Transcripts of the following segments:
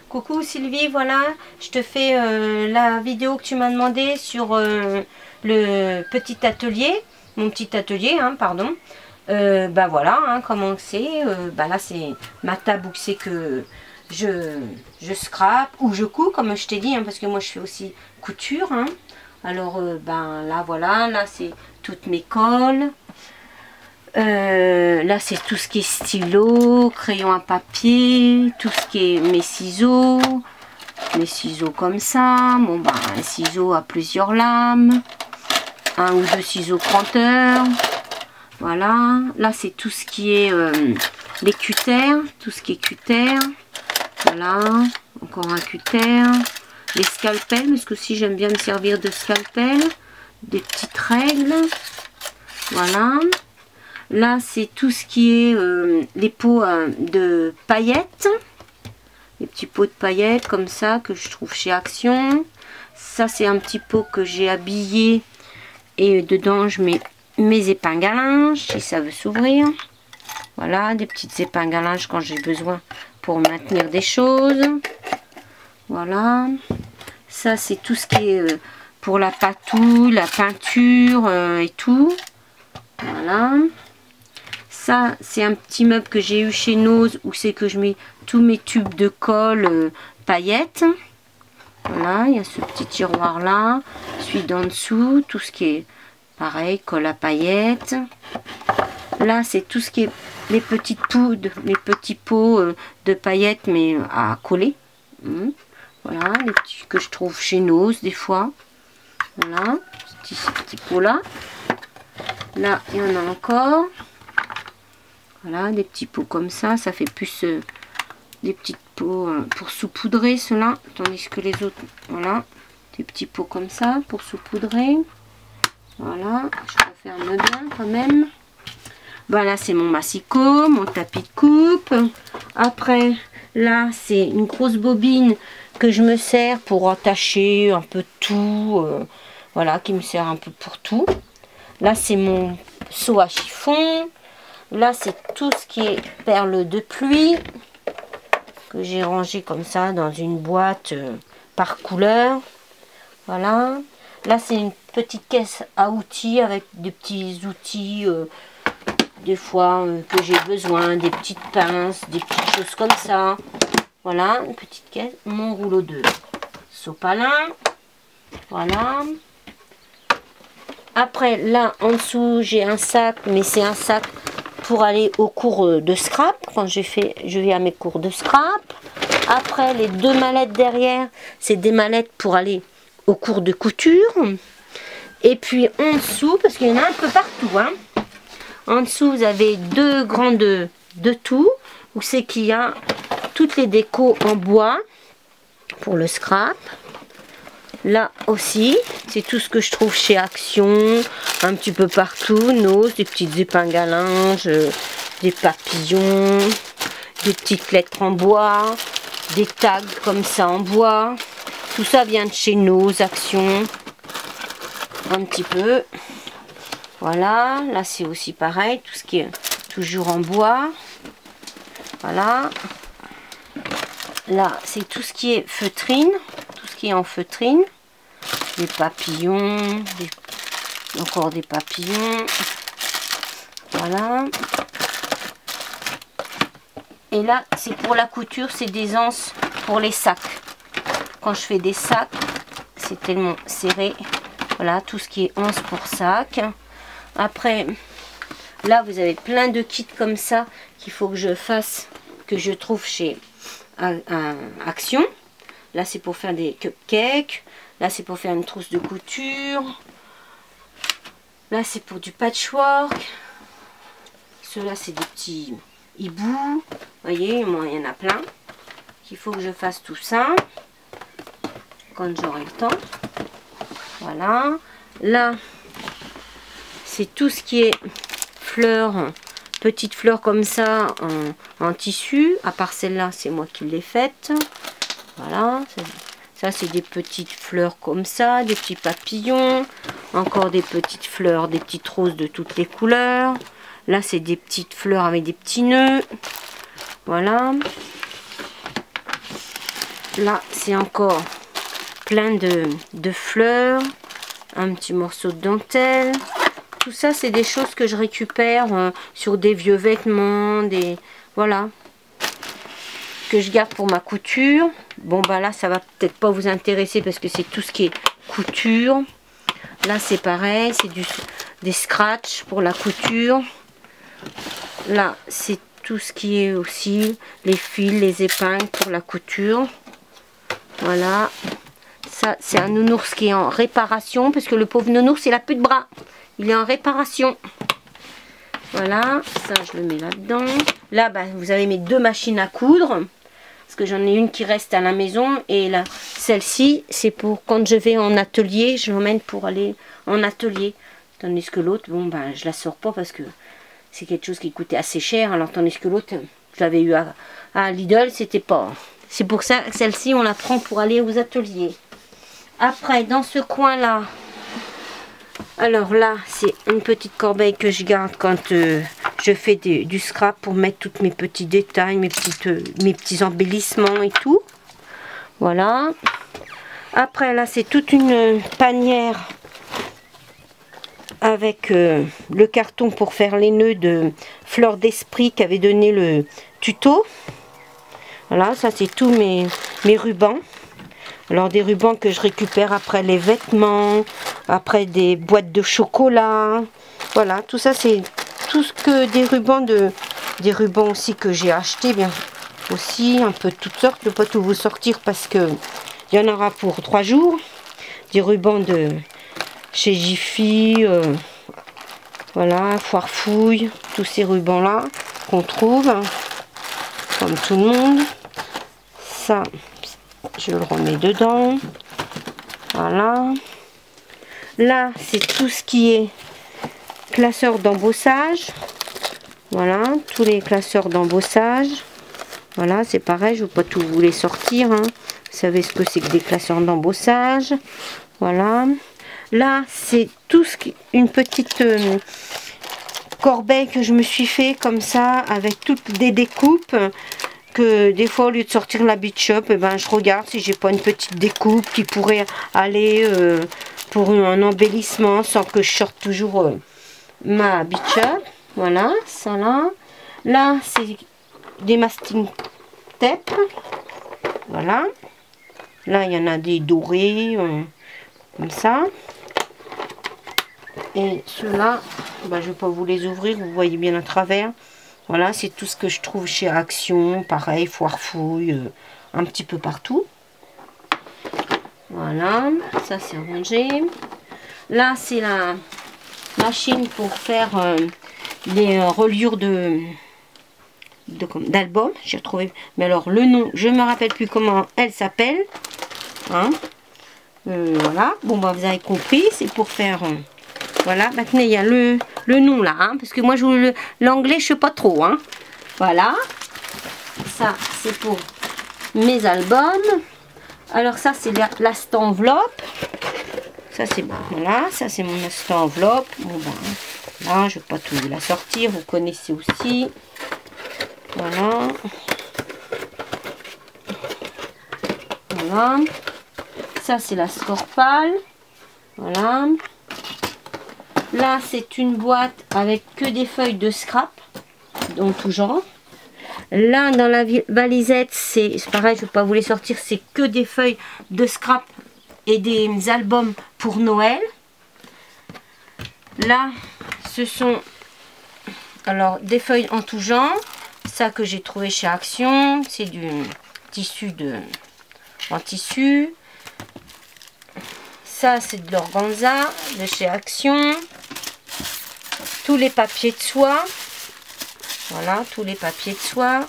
Coucou Sylvie, voilà, je te fais la vidéo que tu m'as demandé sur le petit atelier, mon petit atelier, hein, pardon. Bah voilà, hein, comment c'est, bah là c'est ma table où c'est que je scrape ou je couds, comme je t'ai dit, hein, parce que moi je fais aussi couture, hein. Alors ben là voilà, là c'est toutes mes colles. Là c'est tout ce qui est stylo, crayon à papier, tout ce qui est mes ciseaux comme ça. Bon bah un ciseau à plusieurs lames, un ou deux ciseaux pointeurs. Voilà, là c'est tout ce qui est les cutters, tout ce qui est cutter. Voilà, encore un cutter, les scalpels, parce que si j'aime bien me servir de scalpel, des petites règles. Voilà. Là, c'est tout ce qui est les pots de paillettes. Les petits pots de paillettes comme ça que je trouve chez Action. Ça, c'est un petit pot que j'ai habillé. Et dedans, je mets mes épingles à linge, si ça veut s'ouvrir. Voilà, des petites épingles à linge quand j'ai besoin pour maintenir des choses. Voilà. Ça, c'est tout ce qui est pour la patouille, la peinture et tout. Voilà. Ça, c'est un petit meuble que j'ai eu chez Nose où c'est que je mets tous mes tubes de colle paillettes. Voilà, il y a ce petit tiroir là. Celui d'en dessous, tout ce qui est pareil, colle à paillettes. Là, c'est tout ce qui est les petites poudres, les petits pots de paillettes mais à coller. Voilà, les petits que je trouve chez Nose des fois. Voilà, ces petits pots là. Là, il y en a encore. Voilà, des petits pots comme ça fait plus des petits pots pour saupoudrer cela, tandis que les autres, voilà, des petits pots comme ça pour saupoudrer. Voilà, je referme bien quand même. Voilà, c'est mon massicot, mon tapis de coupe. Après, là, c'est une grosse bobine que je me sers pour attacher un peu tout. Voilà, qui me sert un peu pour tout. Là, c'est mon seau à chiffon. Là, c'est tout ce qui est perles de pluie que j'ai rangé comme ça dans une boîte par couleur. Voilà. Là, c'est une petite caisse à outils avec des petits outils, des fois que j'ai besoin, des petites pinces, des petites choses comme ça. Voilà, une petite caisse. Mon rouleau de sopalin. Voilà. Après, là, en dessous, j'ai un sac, mais c'est un sac pour aller au cours de scrap, quand je vais à mes cours de scrap. Après, les deux mallettes derrière, c'est des mallettes pour aller au cours de couture. Et puis en dessous, parce qu'il y en a un peu partout, hein. En dessous, vous avez deux grandes de tout, où c'est qu'il y a toutes les décos en bois pour le scrap. Là aussi, c'est tout ce que je trouve chez Action, un petit peu partout, Nose, des petites épingles à linge, des papillons, des petites lettres en bois, des tags comme ça en bois. Tout ça vient de chez Nose, Action, un petit peu. Voilà, là c'est aussi pareil, tout ce qui est toujours en bois. Voilà. Là, c'est tout ce qui est feutrine, tout ce qui est en feutrine. Des papillons, encore des papillons. Voilà. Et là, c'est pour la couture, c'est des anses pour les sacs. Quand je fais des sacs, c'est tellement serré. Voilà, tout ce qui est anse pour sac. Après, là, vous avez plein de kits comme ça qu'il faut que je fasse, que je trouve chez Action. Là, c'est pour faire des cupcakes. Là, c'est pour faire une trousse de couture. Là, c'est pour du patchwork. Ceux-là, c'est des petits hiboux. Vous voyez, moi, il y en a plein. Il faut que je fasse tout ça quand j'aurai le temps. Voilà. Là, c'est tout ce qui est fleurs, petites fleurs comme ça en tissu. À part celle-là, c'est moi qui l'ai faite. Voilà. Ça, c'est des petites fleurs comme ça, des petits papillons. Encore des petites fleurs, des petites roses de toutes les couleurs. Là, c'est des petites fleurs avec des petits nœuds. Voilà. Là, c'est encore plein de fleurs. Un petit morceau de dentelle. Tout ça, c'est des choses que je récupère sur des vieux vêtements, voilà, que je garde pour ma couture. Bon, bah là, ça va peut-être pas vous intéresser parce que c'est tout ce qui est couture. Là, c'est pareil, c'est des scratchs pour la couture. Là, c'est tout ce qui est aussi les fils, les épingles pour la couture. Voilà. Ça, c'est un nounours qui est en réparation parce que le pauvre nounours, il a plus de bras. Il est en réparation. Voilà, ça, je le mets là-dedans. Là, bah, vous avez mes 2 machines à coudre. Parce que j'en ai une qui reste à la maison. Et là, celle-ci, c'est pour quand je vais en atelier. Je l'emmène pour aller en atelier. Tandis que l'autre, bon, ben, je la sors pas parce que c'est quelque chose qui coûtait assez cher. Alors, tandis que l'autre, je l'avais eu à Lidl, c'était pas... C'est pour ça que celle-ci, on la prend pour aller aux ateliers. Après, dans ce coin-là, alors là, c'est une petite corbeille que je garde quand je fais du scrap pour mettre tous mes petits détails, mes petits embellissements et tout. Voilà. Après, là, c'est toute une panière avec le carton pour faire les nœuds de Fleur d'Esprit qui avait donné le tuto. Voilà, ça, c'est tous mes rubans. Alors des rubans que je récupère après les vêtements, après des boîtes de chocolat. Voilà, tout ça c'est tout ce que des rubans aussi que j'ai acheté bien aussi, un peu de toutes sortes. Je ne peux pas tout vous sortir parce que il y en aura pour 3 jours. Des rubans de chez Jiffy, voilà, Foirefouille, tous ces rubans là qu'on trouve, comme tout le monde. Ça, je le remets dedans. Voilà. Là, c'est tout ce qui est classeur d'embossage. Voilà, tous les classeurs d'embossage. Voilà, c'est pareil, je ne veux pas tout vous les sortir. Hein. Vous savez ce que c'est que des classeurs d'embossage. Voilà. Là, c'est tout ce qui... une petite corbeille que je me suis fait comme ça, avec toutes des découpes. Que des fois, au lieu de sortir la Beach Shop, eh ben, je regarde si j'ai pas une petite découpe qui pourrait aller pour un embellissement sans que je sorte toujours ma Beach Shop. Voilà, ça là. Là, c'est des masking tape. Voilà. Là, il y en a des dorés, comme ça. Et ceux-là, ben, je vais pas vous les ouvrir, vous voyez bien à travers. Voilà, c'est tout ce que je trouve chez Action, pareil, Foirefouille, un petit peu partout. Voilà, ça c'est rangé. Là, c'est la machine pour faire les reliures d'album. J'ai retrouvé, mais alors le nom, je me rappelle plus comment elle s'appelle. Hein. Voilà, bon, bah, vous avez compris, c'est pour faire... voilà, maintenant il y a le nom là, hein, parce que moi l'anglais je sais pas trop. Hein. Voilà, ça c'est pour mes albums. Alors ça c'est l'ast enveloppe. Ça c'est bon, voilà, ça c'est mon ast enveloppe. Bon ben, là je vais pas tout la sortir, vous connaissez aussi. Voilà. Voilà. Ça c'est la Scorpal. Voilà. Là, c'est une boîte avec que des feuilles de scrap, donc tout genre. Là, dans la valisette, c'est pareil, je ne vais pas vous les sortir, c'est que des feuilles de scrap et des albums pour Noël. Là, ce sont alors des feuilles en tout genre. Ça que j'ai trouvé chez Action, c'est du tissu en tissu. Ça, c'est de l'organza de chez Action. Tous les papiers de soie. Voilà, tous les papiers de soie.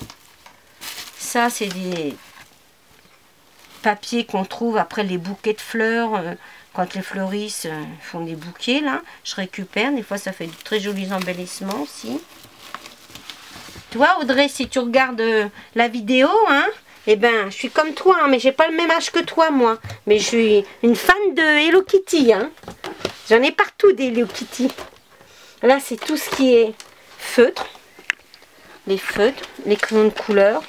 Ça, c'est des papiers qu'on trouve après les bouquets de fleurs. Quand les fleuristes font des bouquets, là. Je récupère. Des fois, ça fait de très jolis embellissements aussi. Tu vois, Audrey, si tu regardes la vidéo, hein, eh ben, je suis comme toi, hein, mais j'ai pas le même âge que toi, moi. Mais je suis une fan de Hello Kitty, hein. J'en ai partout des Hello Kitty. Là, c'est tout ce qui est feutre. Les feutres, les crayons de couleur.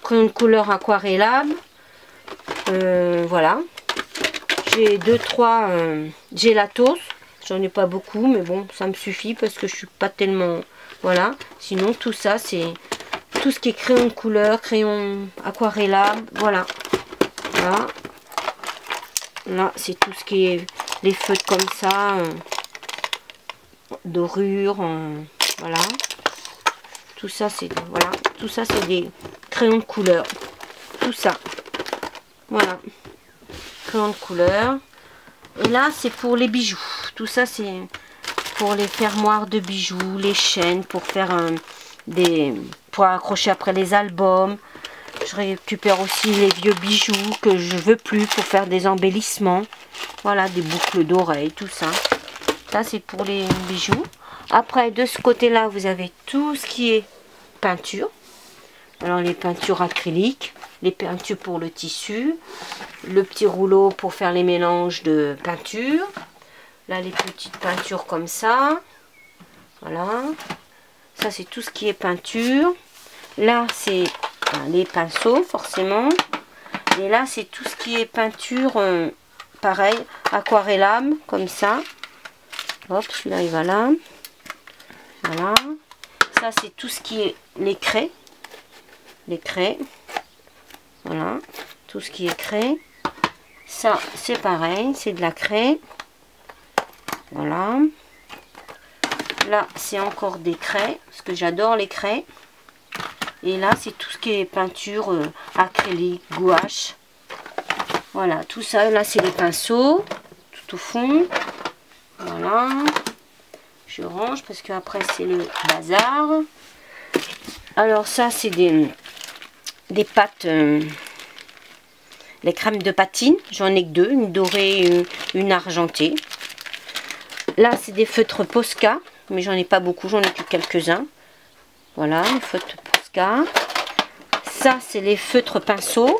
Crayons de couleur aquarellables. Voilà. J'ai 2-3 gélatos. J'en ai pas beaucoup, mais bon, ça me suffit parce que je suis pas tellement... Voilà. Sinon, tout ça, c'est tout ce qui est crayon de couleur, crayon aquarellable. Voilà. Là, là c'est tout ce qui est les feutres comme ça, dorure, voilà. Tout ça, c'est voilà. Tout ça, c'est des crayons de couleur. Tout ça. Voilà. Crayons de couleur. Et là, c'est pour les bijoux. Tout ça, c'est pour les fermoirs de bijoux, les chaînes, pour faire pour accrocher après les albums. Je récupère aussi les vieux bijoux que je veux plus pour faire des embellissements. Voilà, des boucles d'oreilles, tout ça. Ça, c'est pour les bijoux. Après, de ce côté-là, vous avez tout ce qui est peinture. Alors, les peintures acryliques, les peintures pour le tissu, le petit rouleau pour faire les mélanges de peinture. Là, les petites peintures comme ça. Voilà. Ça, c'est tout ce qui est peinture. Là, c'est les pinceaux, forcément. Et là, c'est tout ce qui est peinture, pareil, aquarellable, comme ça. Hop, celui-là, il va là. Voilà. Ça, c'est tout ce qui est les craies. Les craies. Voilà. Tout ce qui est craie. Ça, c'est pareil, c'est de la craie. Voilà. Là, c'est encore des craies, parce que j'adore les craies. Et là, c'est tout ce qui est peinture acrylique, gouache. Voilà, tout ça, là, c'est les pinceaux, tout au fond. Voilà. Je range, parce qu'après, c'est le bazar. Alors, ça, c'est des pâtes, les crèmes de patine. J'en ai que deux, une dorée et une argentée. Là, c'est des feutres Posca, mais j'en ai pas beaucoup, j'en ai que quelques-uns. Voilà, les feutres Posca. Ça, c'est les feutres pinceaux.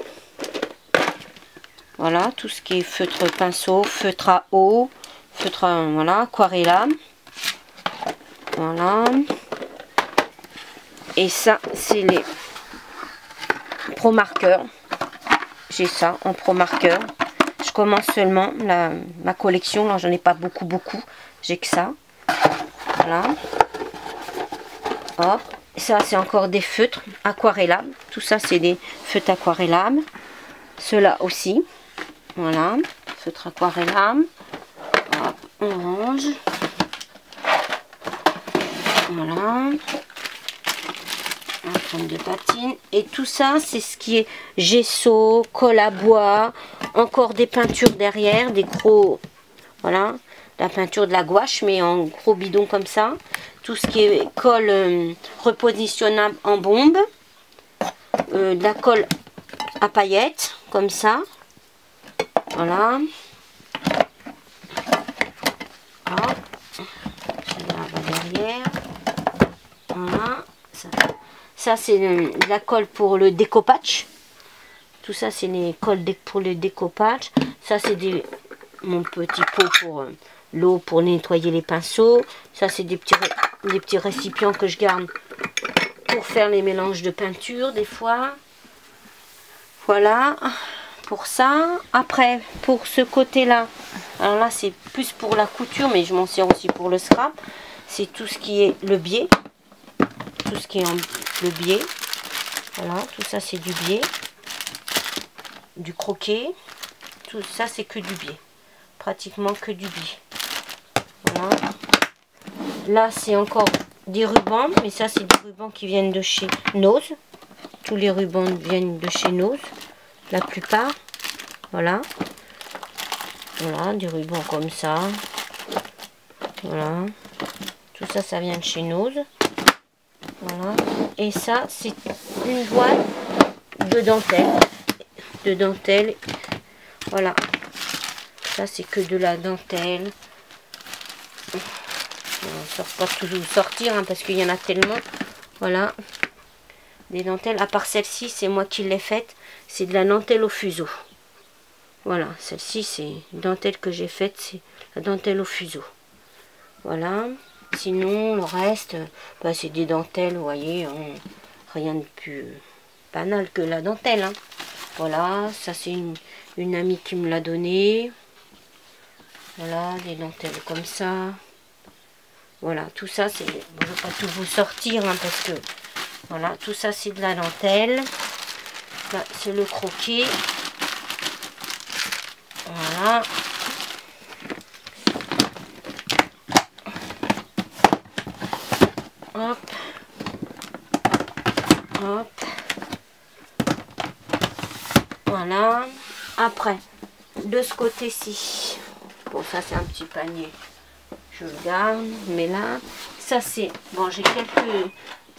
Voilà, tout ce qui est feutre pinceau, feutre à eau, feutre à, voilà, aquarellable. Voilà. Et ça, c'est les pro marqueurs. J'ai ça en pro marqueur. Je commence seulement ma collection. Là, j'en ai pas beaucoup. J'ai que ça. Voilà. Hop. Ça, c'est encore des feutres aquarellables. Tout ça, c'est des feutres aquarellables. Ceux-là aussi. Voilà. Feutres aquarellables. Hop. On range. Voilà. Un crème de patine. Et tout ça, c'est ce qui est gesso, colle à bois. Encore des peintures derrière. Des gros... Voilà. La peinture de la gouache, mais en gros bidon comme ça. Tout ce qui est colle repositionnable en bombe. De la colle à paillettes, comme ça. Voilà. Hop. Celle-là va derrière. Voilà. Ça c'est de la colle pour le découpage. Tout ça, c'est les colles pour le découpage. Ça, c'est mon petit pot pour l'eau pour nettoyer les pinceaux. Ça, c'est des petits récipients que je garde pour faire les mélanges de peinture des fois. Voilà pour ça. Après, pour ce côté-là, alors là, c'est plus pour la couture, mais je m'en sers aussi pour le scrap. C'est tout ce qui est le biais. Tout ce qui est le biais. Voilà, tout ça, c'est du biais. Du croquet. Tout ça, c'est que du biais. Pratiquement que du biais. Voilà. Là, c'est encore des rubans, mais ça, c'est des rubans qui viennent de chez Nose. Tous les rubans viennent de chez Nose, la plupart. Voilà. Voilà, des rubans comme ça. Voilà. Tout ça, ça vient de chez Nose. Voilà. Et ça, c'est une voile de dentelle. De dentelle. Voilà. Ça, c'est que de la dentelle. On ne sort pas toujours sortir, hein, parce qu'il y en a tellement. Voilà. Des dentelles. À part celle-ci, c'est moi qui l'ai faite. C'est de la dentelle au fuseau. Voilà. Celle-ci, c'est une dentelle que j'ai faite. C'est la dentelle au fuseau. Voilà. Sinon, le reste, bah, c'est des dentelles, vous voyez. Hein, rien de plus banal que la dentelle. Hein. Voilà. Ça, c'est une amie qui me l'a donné. Voilà, des dentelles comme ça. Voilà, tout ça, c'est... Bon, je ne vais pas tout vous sortir, hein, parce que... Voilà, tout ça, c'est de la dentelle. Là, c'est le croquis. Voilà. Hop. Hop. Voilà. Après, de ce côté-ci. Bon, ça, c'est un petit panier. Je le garde. Mais là, ça, c'est... Bon, j'ai quelques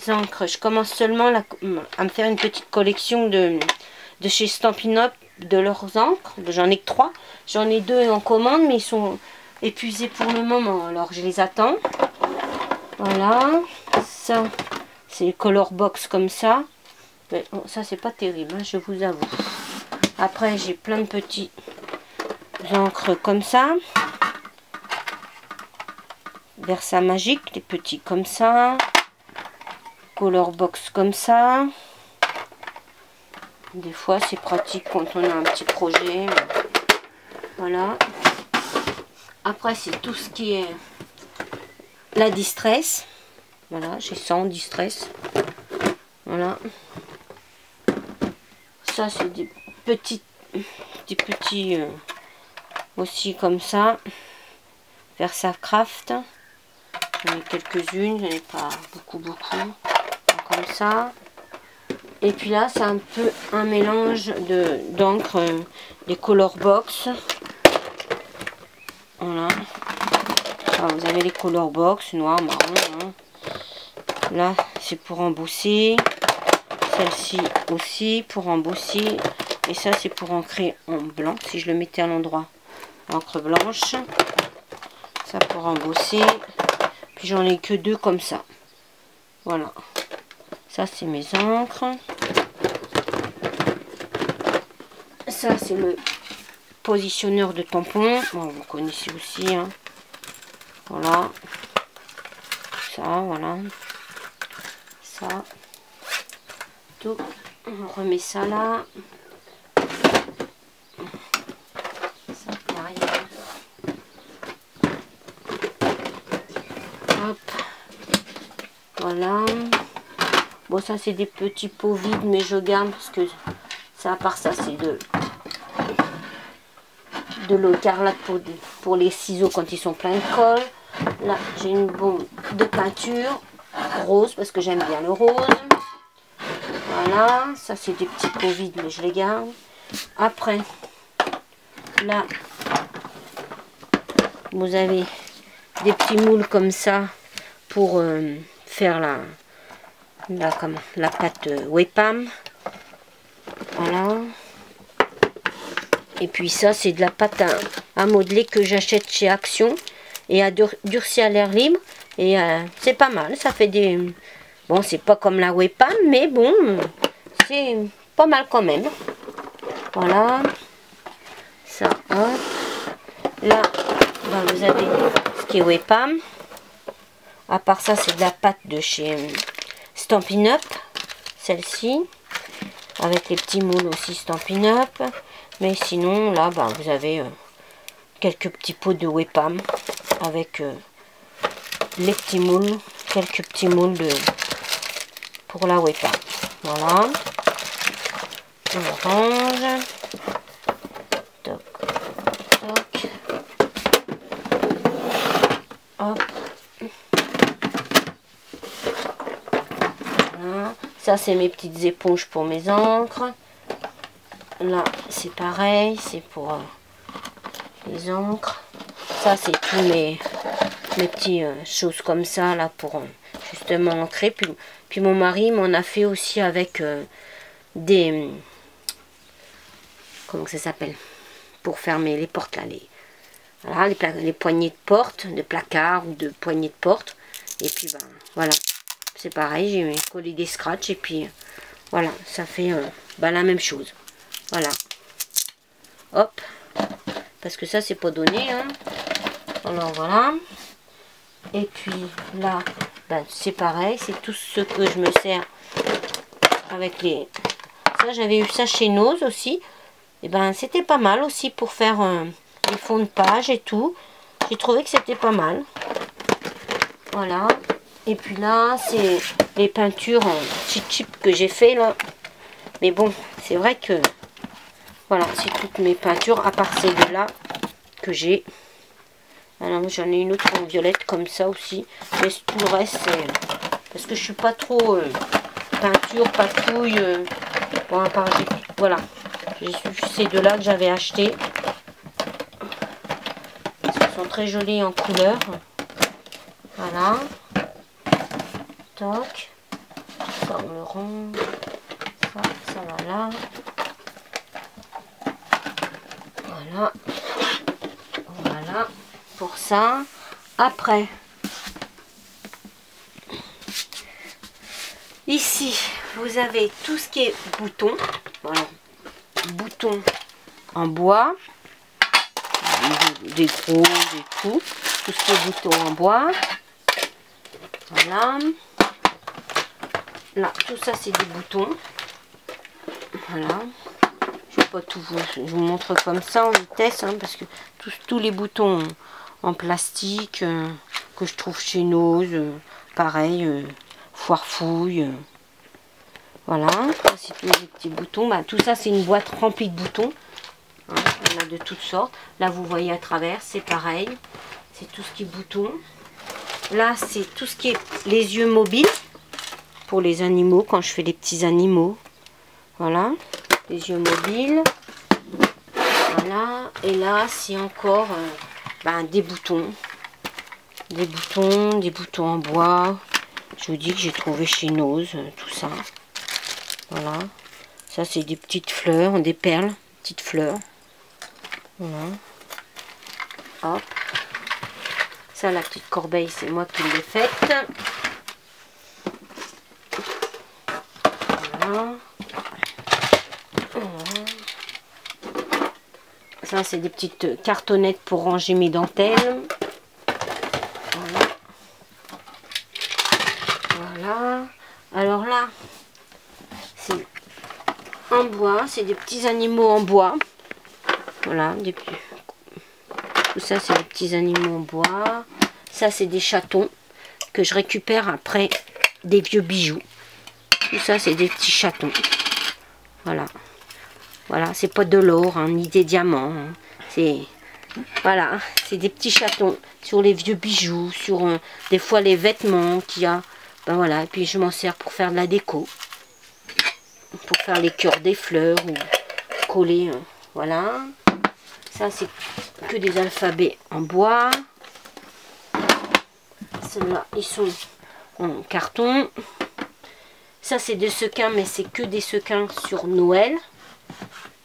encres. Je commence seulement à me faire une petite collection de chez Stampin' Up, de leurs encres. J'en ai que 3. J'en ai 2 en commande, mais ils sont épuisés pour le moment. Alors, je les attends. Voilà. Ça, c'est color box comme ça. Mais bon, ça, c'est pas terrible, hein, je vous avoue. Après, j'ai plein de petits encres comme ça. Versa magique, les petits comme ça. Color box comme ça. Des fois, c'est pratique quand on a un petit projet. Voilà. Après, c'est tout ce qui est la distress. Voilà, j'ai 100 distress. Voilà. Ça, c'est des petits aussi comme ça. Versacraft. J'en ai quelques-unes, j'en ai pas beaucoup. Comme ça. Et puis là, c'est un peu un mélange d'encre des color box. Voilà. Alors, vous avez les color box, noir, marron. Hein. Là, c'est pour embosser. Celle-ci aussi pour embosser. Et ça, c'est pour ancrer en blanc. Si je le mettais à l'endroit, encre blanche. Ça pour embosser. Puis j'en ai que 2 comme ça. Voilà. Ça, c'est mes encres. Ça, c'est le positionneur de tampons. Bon, vous connaissez aussi. Hein. Voilà. Ça, voilà. Ça. Tout. On remet ça là. Ça, derrière. Hop. Voilà. Bon, ça, c'est des petits pots vides, mais je garde parce que ça, à part ça, c'est de l'eau écarlate pour les ciseaux quand ils sont pleins de colle. Là, j'ai une bombe de peinture rose parce que j'aime bien le rose. Voilà, ça, c'est des petits pots vides, mais je les garde. Après, là, vous avez des petits moules comme ça pour faire la pâte Wepam. Voilà. Et puis ça, c'est de la pâte à modeler que j'achète chez Action et à durcir à l'air libre. Et c'est pas mal, ça fait des... Bon, c'est pas comme la Wepam, mais bon, c'est pas mal quand même. Voilà. Ça, hop. Là, ben, vous avez ce qui est Wepam. À part ça, c'est de la pâte de chez Stampin' Up. Celle-ci. Avec les petits moules aussi Stampin' Up. Mais sinon, là, ben, vous avez quelques petits pots de Wepam. Avec les petits moules. Quelques petits moules pour la Wepam. Voilà. On range. Toc, toc. Hop. Voilà. Ça, c'est mes petites éponges pour mes encres. Là, c'est pareil. C'est pour les encres. Ça, c'est tous mes petites choses comme ça, là, pour justement ancrer. Puis mon mari m'en a fait aussi avec des... Comment ça s'appelle? Pour fermer les portes, là. Voilà, les poignées de porte, de placard ou de poignées de porte. Et puis, ben, voilà. C'est pareil, j'ai collé des scratchs. Et puis, voilà, ça fait ben, la même chose. Voilà. Hop. Parce que ça, c'est pas donné, hein. Alors, voilà. Et puis, là, ben, c'est pareil. C'est tout ce que je me sers avec les... Ça, j'avais eu ça chez Nose aussi. et ben c'était pas mal aussi pour faire des fonds de page et tout. J'ai trouvé que c'était pas mal. Voilà. Et puis là, c'est les peintures en cheat chip que j'ai fait là. Mais bon, c'est vrai que voilà, c'est toutes mes peintures à part ces deux-là que j'ai. Alors j'en ai une autre en violette comme ça aussi. Mais tout le reste, c'est parce que je suis pas trop peinture, patouille. Bon, à part, voilà. J'ai ces deux-là que j'avais acheté. Ils sont très jolis en couleur. Voilà. Toc. Ça on le rond. Ça va là. Voilà. Voilà. Pour ça. Après. Ici, vous avez tout ce qui est boutons. Voilà. Boutons en bois. Des gros, des tout. Tout ce qui est boutons en bois. Voilà. Là, tout ça, c'est des boutons. Voilà. Je vais pas tout vous montre comme ça en vitesse, hein, parce que tous les boutons en plastique que je trouve chez Nose, pareil, Foirefouille. Voilà. C'est tous les petits boutons. Bah, tout ça, c'est une boîte remplie de boutons. Hein, il y en a de toutes sortes. Là, vous voyez à travers, c'est pareil. C'est tout ce qui est boutons. Là, c'est tout ce qui est les yeux mobiles pour les animaux, quand je fais les petits animaux. Voilà, les yeux mobiles. Voilà, et là, c'est encore des boutons. Des boutons en bois. Je vous dis que j'ai trouvé chez Nose, tout ça. Voilà, ça, c'est des petites fleurs, des perles, petites fleurs. Voilà. Hop. Ça, la petite corbeille, c'est moi qui l'ai faite. Voilà. Voilà. Ça, c'est des petites cartonnettes pour ranger mes dentelles. Voilà. Voilà. Alors là, c'est en bois. C'est des petits animaux en bois. Voilà, des petits... Tout ça, c'est des petits animaux en bois. Ça, c'est des chatons que je récupère après des vieux bijoux. Tout ça, c'est des petits chatons. Voilà. Voilà, c'est pas de l'or, hein, ni des diamants. Hein. C'est... Voilà, c'est des petits chatons sur les vieux bijoux, sur des fois les vêtements qu'il y a. Ben voilà, et puis je m'en sers pour faire de la déco. Pour faire les cœurs des fleurs ou coller. Voilà. Ça, c'est que des alphabets en bois. Ceux-là, ils sont en carton. Ça, c'est des sequins, mais c'est que des sequins sur Noël.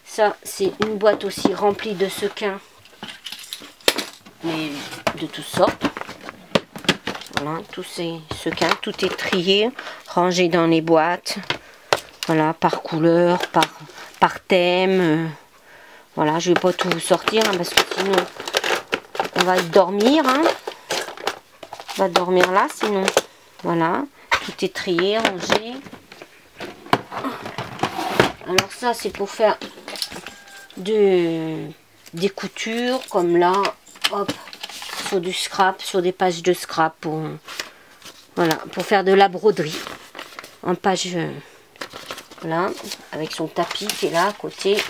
Ça, c'est une boîte aussi remplie de sequins, mais de toutes sortes. Voilà, tous ces sequins, tout est trié, rangé dans les boîtes. Voilà, par couleur, par thème. Voilà, je ne vais pas tout vous sortir, hein, parce que sinon, on va dormir. Hein. On va dormir là, sinon. Voilà, tout est trié, rangé. Alors ça, c'est pour faire des coutures, comme là, hop, sur du scrap, sur des pages de scrap, voilà, pour faire de la broderie. En page, voilà, avec son tapis qui est là à côté.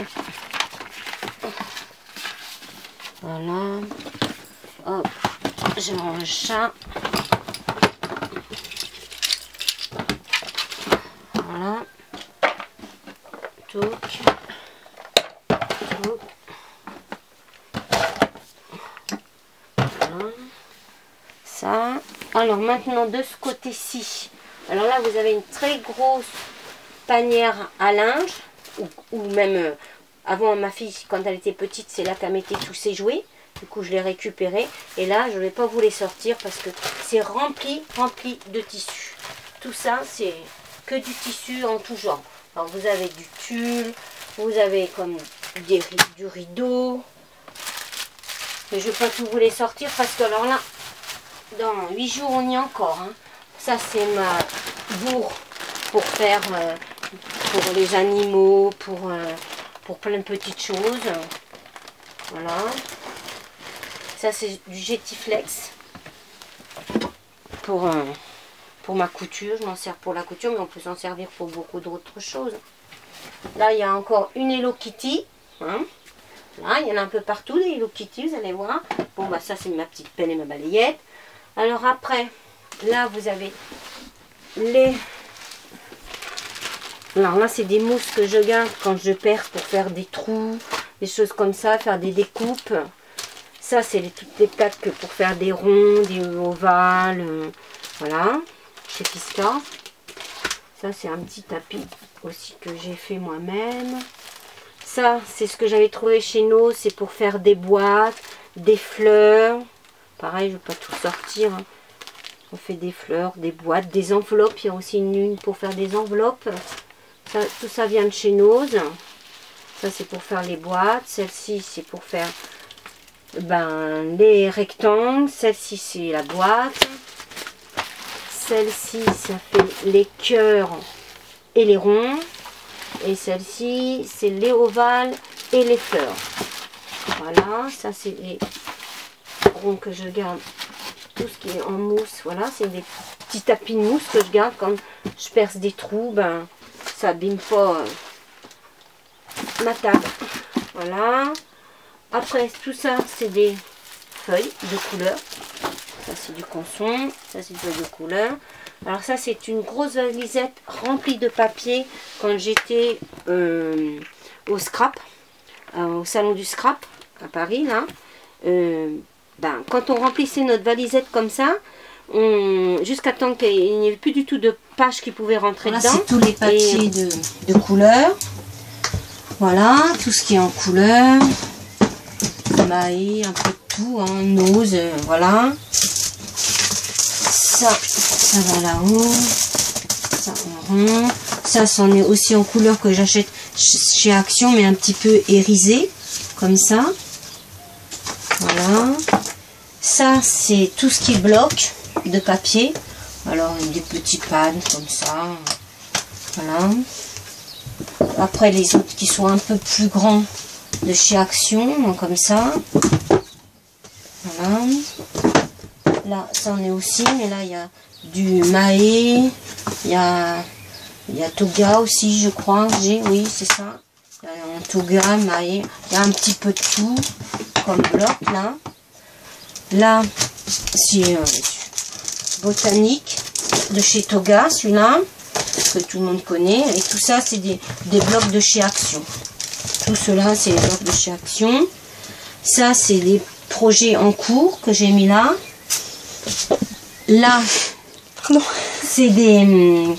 Voilà, hop, je range ça. Voilà. Touc. Touc. Voilà. Ça. Alors maintenant de ce côté-ci. Alors là vous avez une très grosse panière à linge. Ou même avant ma fille quand elle était petite c'est là qu'elle mettait tous ses jouets. Du coup je l'ai récupéré. Et là je ne vais pas vous les sortir parce que c'est rempli de tissu. Tout ça c'est que du tissu en tout genre. Alors vous avez du tulle, vous avez comme du rideau. Mais je ne vais pas tout vous les sortir parce que alors là, dans 8 jours on y est encore. Hein. Ça c'est ma bourre pour faire pour les animaux, pour pour plein de petites choses. Voilà. Ça, c'est du Getiflex pour ma couture. Je m'en sers pour la couture, mais on peut s'en servir pour beaucoup d'autres choses. Là, il y a encore une Hello Kitty. Hein. Là, il y en a un peu partout, des Hello Kitty, vous allez voir. Bon, bah ça, c'est ma petite pelle et ma balayette. Alors après, là, vous avez les... Alors là, c'est des mousses que je garde quand je perce pour faire des trous, des choses comme ça, faire des découpes. Ça, c'est toutes les plaques pour faire des ronds, des ovales. Voilà, chez Fiska. Ça, c'est un petit tapis aussi que j'ai fait moi-même. Ça, c'est ce que j'avais trouvé chez nous. C'est pour faire des boîtes, des fleurs. Pareil, je ne vais pas tout sortir. Hein. On fait des fleurs, des boîtes, des enveloppes. Il y a aussi une lune pour faire des enveloppes. Ça, tout ça vient de chez Nose. Ça, c'est pour faire les boîtes. Celle-ci, c'est pour faire les rectangles. Celle-ci, c'est la boîte. Celle-ci, ça fait les cœurs et les ronds. Et celle-ci, c'est les ovales et les fleurs. Voilà, ça, c'est les ronds que je garde. Tout ce qui est en mousse, voilà, c'est des petits tapis de mousse que je garde quand je perce des trous. Ça abîme pas ma table. Voilà. Après, tout ça, c'est des feuilles de couleur. Ça, c'est du canson. Ça, c'est des feuilles de couleur. Alors ça, c'est une grosse valisette remplie de papier quand j'étais au scrap, au salon du scrap à Paris, là. Quand on remplissait notre valisette comme ça, jusqu'à temps qu'il n'y ait plus du tout de pages qui pouvaient rentrer dedans. C'est tous les papiers de couleur. Voilà, tout ce qui est en couleur. Maï, un peu de tout, hein, Nose, voilà. Ça va là-haut. Ça en rond. Ça, c'en est aussi en couleur que j'achète chez Action, mais un petit peu irisé, comme ça. Voilà. Ça, c'est tout ce qui bloque de papier. Alors, des petits pads comme ça. Voilà. Après, les autres qui sont un peu plus grands de chez Action, comme ça. Voilà. Là, ça en est aussi, mais là, il y a du Maé. Il y a Toga aussi, je crois. Oui, c'est ça. Il y a un Toga, Maé. Il y a un petit peu de tout, comme bloc, là. Là, c'est botanique de chez Toga, celui-là, que tout le monde connaît. Et tout ça, c'est des blocs de chez Action. Tout cela, c'est les blocs de chez Action. Ça, c'est des projets en cours que j'ai mis là. Là, c'est des...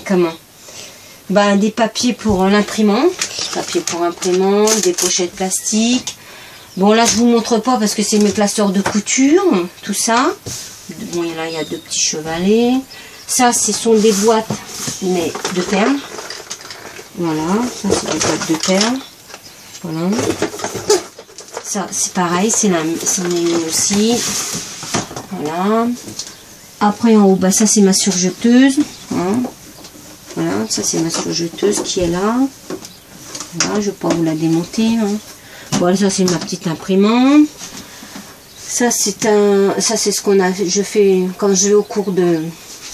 des papiers pour l'imprimante. Papier pour imprimante, des pochettes plastiques. Bon, là, je vous montre pas parce que c'est mes classeurs de couture, tout ça. Bon, là, il y a deux petits chevalets. Ça, ce sont des boîtes, mais de perles. Voilà, ça, c'est des boîtes de perles. Voilà. Ça, c'est pareil, c'est mignon aussi. Voilà. Après, en haut, ça, c'est ma surjeteuse. Hein. Voilà, ça, c'est ma surjeteuse qui est là. Voilà, je ne vais pas vous la démonter. Hein. Voilà, ça c'est ma petite imprimante. Ça c'est ce qu'on a. Je fais quand je vais au cours de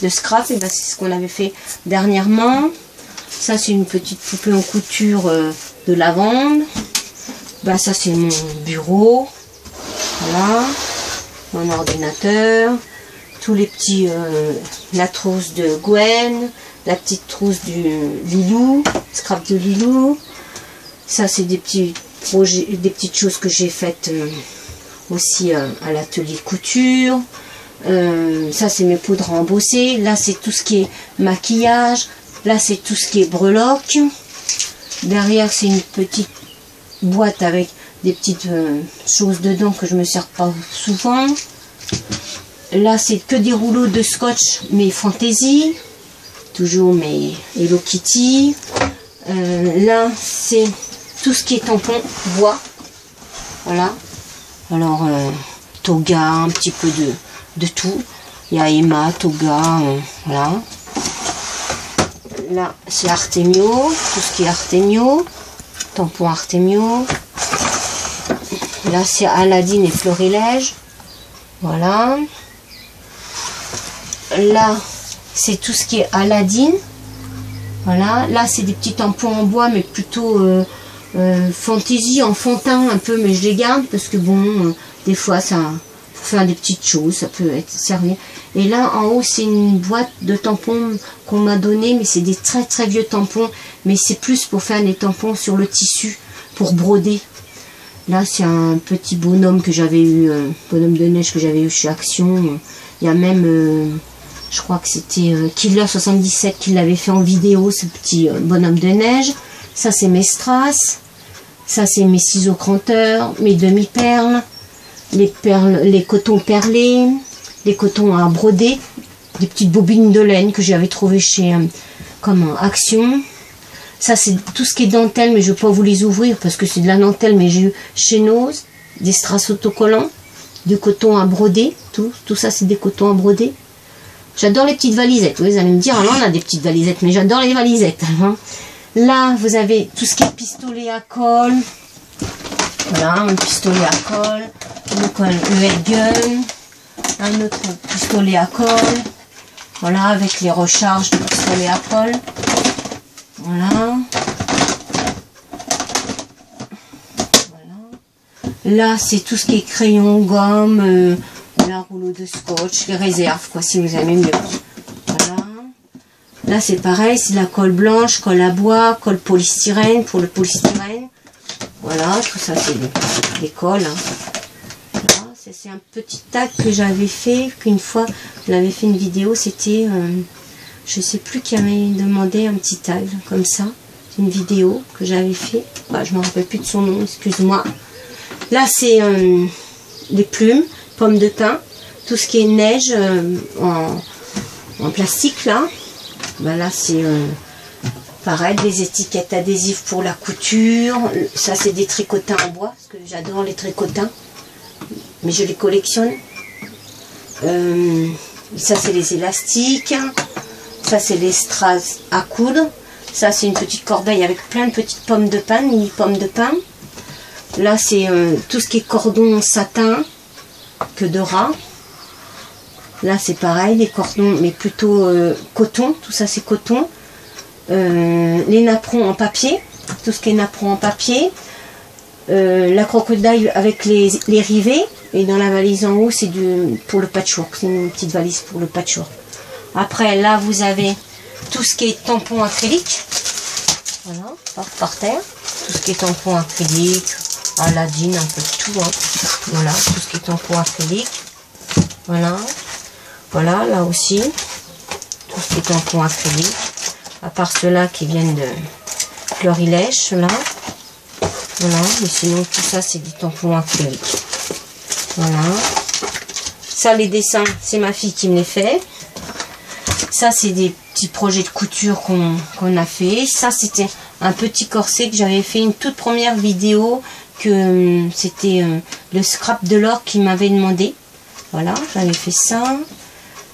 scrap. Et c'est ce qu'on avait fait dernièrement. Ça c'est une petite poupée en couture de lavande. Ça c'est mon bureau. Voilà, mon ordinateur. Tous les petits, la trousse de Gwen, la petite trousse du Lilou, scrap de Lilou. Ça c'est des petits projets, des petites choses que j'ai faites aussi à l'atelier couture. Ça c'est mes poudres à embosser. Là c'est tout ce qui est maquillage. Là c'est tout ce qui est breloque. Derrière c'est une petite boîte avec des petites choses dedans que je me sers pas souvent. Là c'est que des rouleaux de scotch mais fantaisie. Toujours mes Hello Kitty. Là c'est tout ce qui est tampon bois. Voilà. Alors Toga, un petit peu de tout. Il y a Emma, Toga, voilà. Là c'est Artemio, tout ce qui est Artemio. tampon Artemio. Là, c'est Aladine et Florilège. Voilà. Là, c'est tout ce qui est Aladine. Voilà. Là, c'est des petits tampons en bois, mais plutôt fantaisie, en fond de teint un peu, mais je les garde parce que bon, des fois, ça faut faire des petites choses, ça peut être servi. Et là, en haut, c'est une boîte de tampons qu'on m'a donné, mais c'est des très très vieux tampons, mais c'est plus pour faire des tampons sur le tissu, pour broder. Là, c'est un petit bonhomme que j'avais eu, bonhomme de neige que j'avais eu chez Action. Il y a même, je crois que c'était Killer77 qui l'avait fait en vidéo, ce petit bonhomme de neige. Ça, c'est mes strass. Ça, c'est mes ciseaux cranteurs, mes demi-perles, les perles, les cotons perlés, les cotons à broder, des petites bobines de laine que j'avais trouvées chez Action. Ça, c'est tout ce qui est dentelle, mais je ne vais pas vous les ouvrir parce que c'est de la dentelle, mais j'ai eu chez Nose, des strass autocollants, du coton à broder, tout ça, c'est des cotons à broder. J'adore les petites valisettes. Vous allez me dire, là, on a des petites valisettes, mais j'adore les valisettes. Hein. Là, vous avez tout ce qui est pistolet à colle. Voilà, un pistolet à colle, le headgun, un autre pistolet à colle. Voilà, avec les recharges de pistolet à colle. Voilà. Là, c'est tout ce qui est crayon, gomme, un rouleau de scotch, les réserves, quoi, si vous aimez mieux. Voilà. Là, c'est pareil, c'est de la colle blanche, colle à bois, colle polystyrène pour le polystyrène. Voilà, tout ça, c'est des colles. Hein. Voilà, c'est un petit tag que j'avais fait, qu'une fois, j'avais fait une vidéo, c'était... je sais plus qui avait demandé un petit tag comme ça. C'est une vidéo que j'avais fait. Bah, je ne me rappelle plus de son nom, excuse-moi. Là, c'est les plumes, pommes de pin, tout ce qui est neige en plastique là. Bah, là, c'est pareil, des étiquettes adhésives pour la couture. Ça, c'est des tricotins en bois, parce que j'adore les tricotins. Mais je les collectionne. Ça, c'est les élastiques. Ça, c'est les strass à coudre. Ça, c'est une petite corbeille avec plein de petites pommes de pin, mini pommes de pin. Là, c'est tout ce qui est cordon satin, que de ras. Là, c'est pareil, les cordons, mais plutôt coton. Tout ça, c'est coton. Les napperons en papier. Tout ce qui est napperons en papier. La crocodile avec les rivets. Et dans la valise en haut, c'est pour le patchwork. C'est une petite valise pour le patchwork. Après, là, vous avez tout ce qui est tampon acrylique. Voilà, par terre. Tout ce qui est tampon acrylique, Aladine, un peu de tout. Hein. Voilà, tout ce qui est tampon acrylique. Voilà. Voilà, là aussi. Tout ce qui est tampon acrylique. À part ceux-là qui viennent de Florilège, là. Voilà, mais sinon, tout ça, c'est des tampons acryliques. Voilà. Ça, les dessins, c'est ma fille qui me les fait. Ça, c'est des petits projets de couture qu'on a fait. Ça, c'était un petit corset que j'avais fait une toute première vidéo. Que c'était le scrap de l'or qui m'avait demandé. Voilà, j'avais fait ça.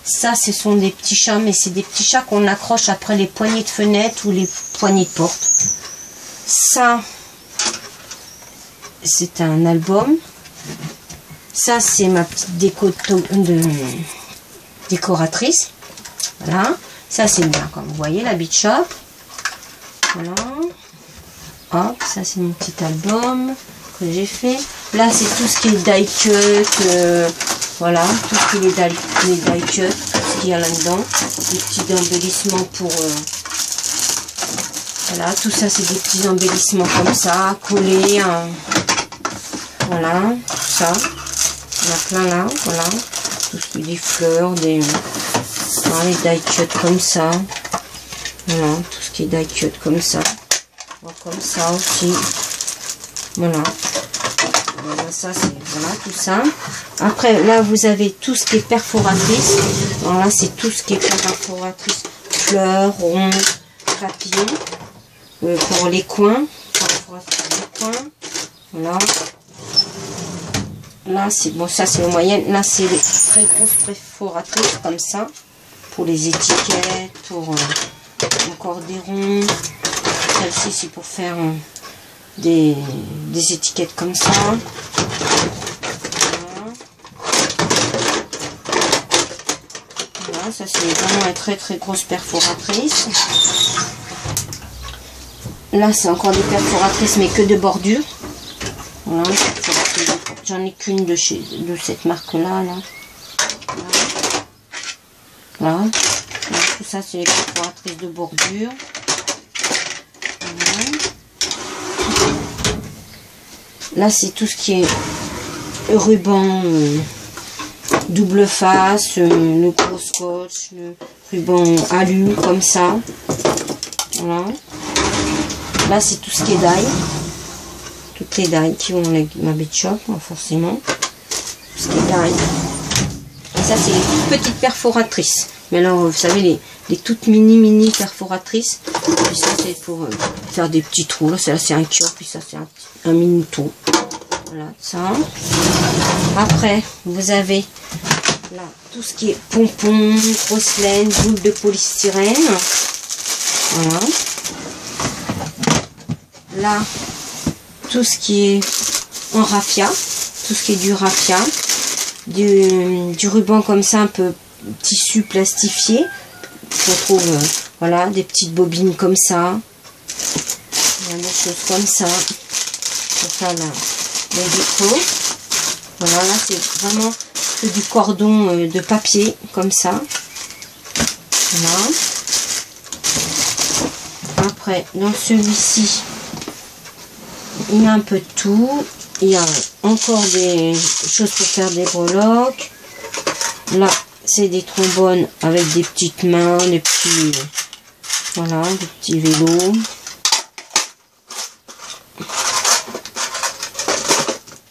Ça, ce sont des petits chats, mais c'est des petits chats qu'on accroche après les poignées de fenêtre ou les poignées de porte. Ça, c'est un album. Ça, c'est ma petite décoratrice. Voilà. Ça, c'est bien, comme vous voyez, la Beach Shop. Voilà. Hop, ça, c'est mon petit album que j'ai fait. Là, c'est tout ce qui est die cut. Voilà, tout ce qui est les die cut, tout ce qu'il y a là-dedans. Des petits embellissements pour... voilà, tout ça, c'est des petits embellissements comme ça, collés. Voilà, tout ça. Il y en a plein là, voilà. Tout ce qui est des fleurs, des... voilà, les die cut comme ça. Voilà, tout ce qui est die cut comme ça. Comme ça aussi. Voilà. Voilà, ça, c'est... voilà, tout ça. Après, là, vous avez tout ce qui est perforatrice. Alors là, c'est tout ce qui est perforatrice. Fleurs, ronds, papillons. Pour les coins. Perforatrice des coins. Voilà. Là, c'est... bon, ça, c'est le moyen. Là, c'est les très grosses perforatrices, comme ça. Pour les étiquettes, pour encore des ronds. Celle-ci, c'est pour faire des étiquettes comme ça. Voilà, ça c'est vraiment une très très grosse perforatrice. Là c'est encore des perforatrices mais que de bordure. Voilà, j'en ai qu'une de cette marque là. Voilà. Tout ça c'est les perforatrices de bordure. Voilà. Là c'est tout ce qui est ruban double face, le gros scotch, le ruban alu comme ça. Voilà. Là c'est tout ce qui est die. Toutes les die qui vont avec ma Bit Shop, forcément. Tout ce qui est die. Et ça c'est les toutes petites perforatrices. Mais alors vous savez les toutes mini perforatrices. Puis ça c'est pour faire des petits trous. Là c'est un cure, puis ça c'est un mini trou. Voilà ça. Après vous avez là tout ce qui est pompons, grosse laine, boule de polystyrène. Voilà. Là tout ce qui est en raffia, tout ce qui est du raffia, du ruban comme ça un peu tissu plastifié. On trouve voilà des petites bobines comme ça, des choses comme ça pour faire les décos. Voilà, là c'est vraiment que du cordon de papier comme ça. Voilà. Après dans celui-ci il y a un peu de tout. Il y a encore des choses pour faire des breloques. Là c'est des trombones avec des petites mains, des petits, voilà, des petits vélos.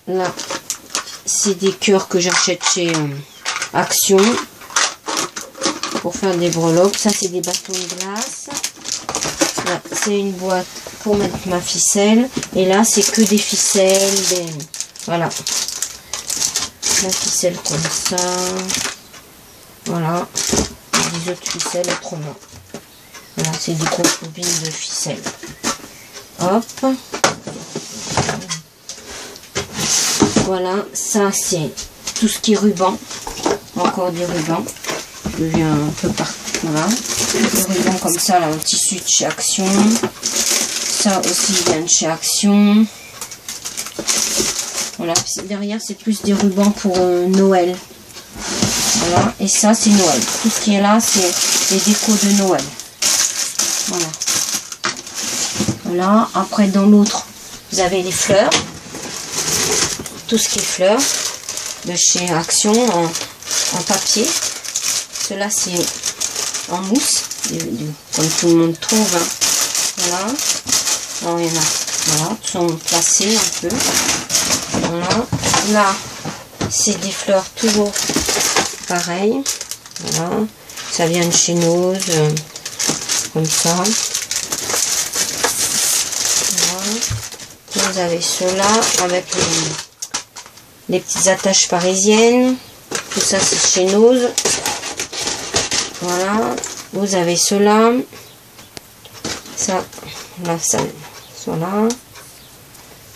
Là c'est des cœurs que j'achète chez Action pour faire des breloques. Ça c'est des bâtons de glace. Là c'est une boîte pour mettre ma ficelle. Et là c'est que des ficelles, voilà, la ficelle comme ça. Voilà, des autres ficelles autrement. Voilà, c'est des grosses bobines de ficelle. Hop. Voilà, ça c'est tout ce qui est ruban. Encore des rubans. Je viens un peu partout. Voilà. Des rubans comme ça, là, en tissu de chez Action. Ça aussi vient de chez Action. Voilà, derrière c'est plus des rubans pour Noël. Voilà, et ça c'est Noël. Tout ce qui est là, c'est les décos de Noël. Voilà. Voilà, après dans l'autre, vous avez les fleurs. Tout ce qui est fleurs de chez Action en papier. Cela c'est en mousse, comme tout le monde trouve. Hein. Voilà. Alors, il y en a, voilà, sont placés un peu. Voilà. Là, c'est des fleurs toujours pareil. Voilà. Ça vient de chez Nose, comme ça. Voilà. Vous avez ceux-là avec les petites attaches parisiennes. Tout ça, c'est chez Nose. Voilà. Vous avez ceux-là. Ça, là, ça. Voilà,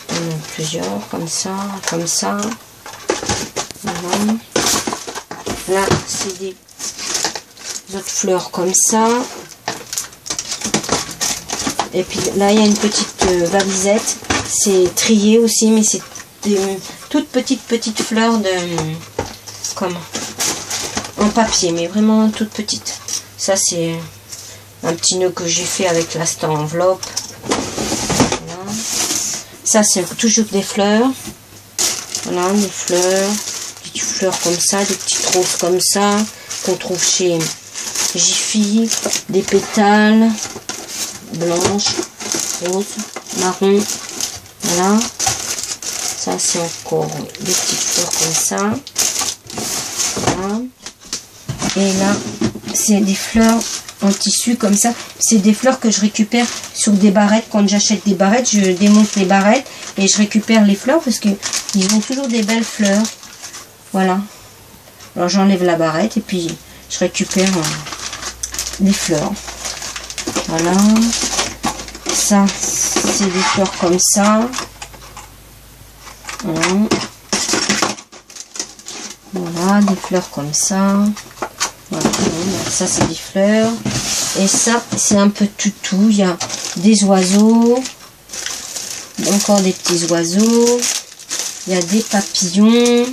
il y en a plusieurs comme ça, comme ça. Voilà. Là c'est des autres fleurs comme ça. Et puis là il y a une petite valisette, c'est trié aussi, mais c'est des toutes petites fleurs de comment, en papier, mais vraiment toutes petites. Ça c'est un petit nœud que j'ai fait avec l'instant enveloppe. Ça c'est toujours des fleurs. Voilà, des fleurs, des petites fleurs comme ça, des petites roses comme ça qu'on trouve chez Jiffy, des pétales blanches, roses, marron. Voilà, ça c'est encore des petites fleurs comme ça. Voilà. Et là c'est des fleurs en tissu comme ça. C'est des fleurs que je récupère sur des barrettes. Quand j'achète des barrettes, je démonte les barrettes et je récupère les fleurs parce que ils ont toujours des belles fleurs. Voilà. Alors j'enlève la barrette et puis je récupère les fleurs. Voilà. ça, c'est des fleurs comme ça. Voilà. Voilà, des fleurs comme ça. Voilà, ça c'est des fleurs. Et ça, c'est un peu tout. Il y a des oiseaux. Encore des petits oiseaux. Il y a des papillons.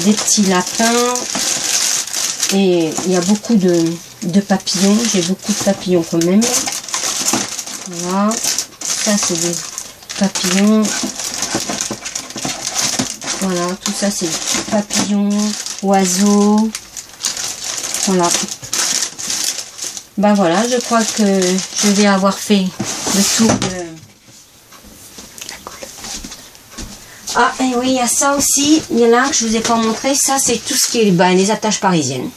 Des petits lapins. Et il y a beaucoup de papillons. J'ai beaucoup de papillons quand même. Voilà. Ça, c'est des papillons. Voilà, tout ça, c'est des papillons, oiseaux. Voilà. Ben voilà, je crois que je vais avoir fait le tour de... Ah, et oui, il y a ça aussi. Il y en a un que je vous ai pas montré. Ça, c'est tout ce qui est les attaches parisiennes.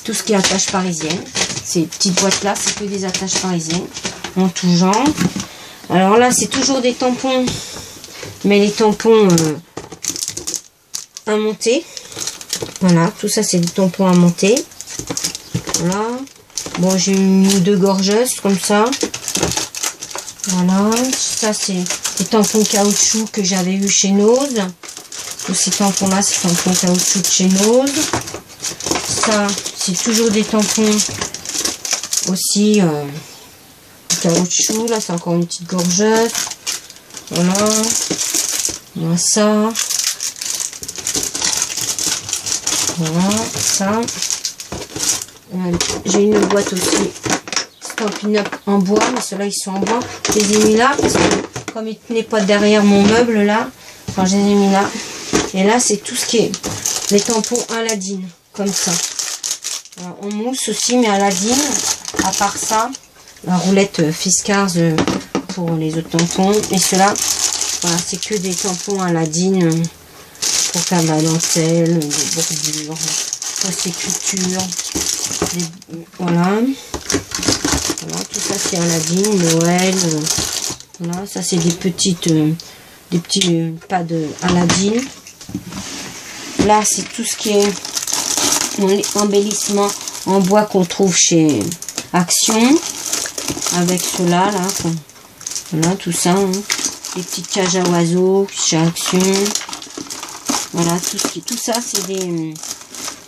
Tout ce qui est attaches parisiennes. Ces petites boîtes-là, c'est que des attaches parisiennes. En tout genre. Alors là, c'est toujours des tampons. Mais les tampons à monter. Voilà, tout ça, c'est des tampons à monter. Voilà. Bon, j'ai une ou deux gorgeuses comme ça. Voilà. Ça, c'est des tampons caoutchouc que j'avais eu chez Nose. Tous ces tampons-là, c'est des tampons caoutchouc de chez Nose. Ça, c'est toujours des tampons aussi caoutchouc. Là, c'est encore une petite gorgeuse. Voilà. Voilà ça. Voilà ça. J'ai une boîte aussi Stampin' Up en bois, mais ceux-là ils sont en bois. Je les ai mis là parce que comme ils tenaient pas derrière mon meuble là, enfin je les ai mis là. Et là c'est tout ce qui est les tampons Aladdin, comme ça. Alors, en mousse aussi, mais Aladdin. À part ça, la roulette Fiskars pour les autres tampons. Et ceux-là, voilà, c'est que des tampons Aladdin pour faire de la dentelle, des bordures, poster couture. Voilà. Voilà, tout ça c'est Aladdin, Noël. Voilà, ça c'est des petits pas de Aladdin. Là c'est tout ce qui est embellissement en bois qu'on trouve chez Action. Avec ceux-là, là. Voilà, tout ça. Hein. Des petites cages à oiseaux chez Action. Voilà, tout ça c'est des...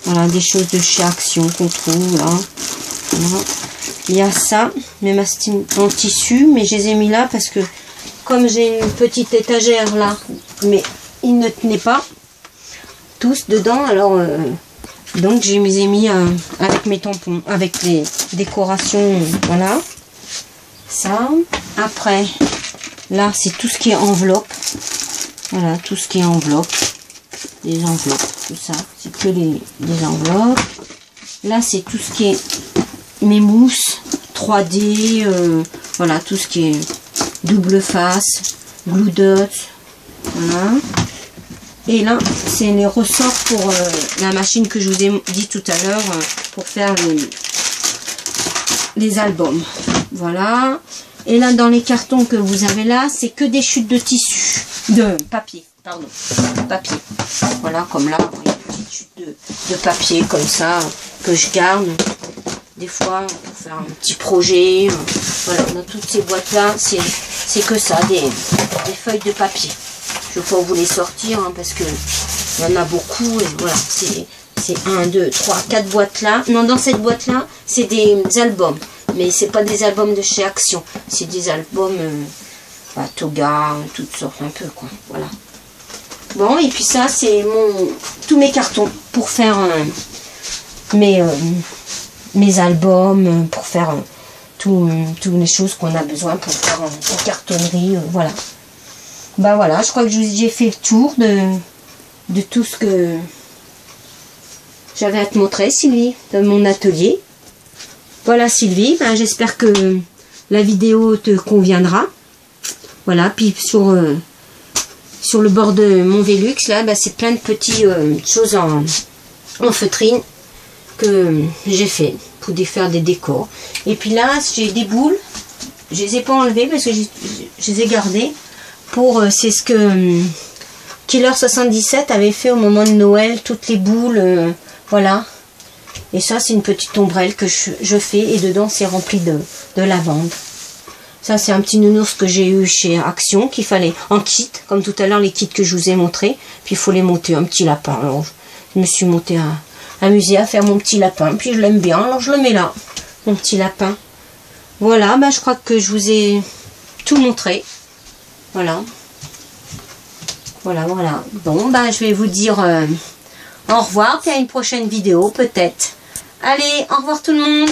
Voilà, des choses de chez Action qu'on trouve là. Voilà. Il y a ça, même en tissu, mais je les ai mis là parce que comme j'ai une petite étagère là, mais ils ne tenaient pas tous dedans, alors donc je les ai mis avec mes tampons, avec les décorations, voilà. Ça, après, là c'est tout ce qui est enveloppe. Voilà, tout ce qui est enveloppe. Des enveloppes, tout ça, c'est que des enveloppes. Là, c'est tout ce qui est mes mousses 3D, voilà, tout ce qui est double face, glue dots, voilà. Et là, c'est les ressorts pour la machine que je vous ai dit tout à l'heure pour faire les albums. Voilà. Et là, dans les cartons que vous avez là, c'est que des chutes de tissu, de papier. Pardon, papier. Voilà, comme là, il y a une petite chute de papier comme ça que je garde des fois pour faire un petit projet. Voilà, dans toutes ces boîtes là, c'est que ça, des feuilles de papier. Je ne vais pas vous les sortir hein, parce que il y en a beaucoup. Et voilà, c'est 1, 2, 3, 4 boîtes là. Non, dans cette boîte là, c'est des albums. Mais c'est pas des albums de chez Action. C'est des albums Toga, toutes sortes un peu quoi. Voilà. Bon, et puis ça, c'est tous mes cartons pour faire mes albums, pour faire toutes les choses qu'on a besoin pour faire en cartonnerie, voilà. Bah voilà, je crois que j'ai fait le tour de tout ce que j'avais à te montrer, Sylvie, de mon atelier. Voilà, Sylvie, ben, j'espère que la vidéo te conviendra. Voilà, puis sur le bord de mon Velux, là, bah, c'est plein de petites choses en feutrine que j'ai fait pour faire des décors. Et puis là, j'ai des boules. Je les ai pas enlevées parce que je les ai gardées pour... c'est ce que Killer 77 avait fait au moment de Noël. Toutes les boules, voilà. Et ça, c'est une petite ombrelle que je fais. Et dedans, c'est rempli de lavande. Ça, c'est un petit nounours que j'ai eu chez Action, qu'il fallait en kit, comme tout à l'heure, les kits que je vous ai montrés. Puis, il faut les monter, un petit lapin. Alors, je me suis montée amusée à faire mon petit lapin. Puis, je l'aime bien, alors je le mets là, mon petit lapin. Voilà, bah, je crois que je vous ai tout montré. Voilà. Voilà, voilà. Bon, bah, je vais vous dire au revoir, puis à une prochaine vidéo, peut-être. Allez, au revoir tout le monde.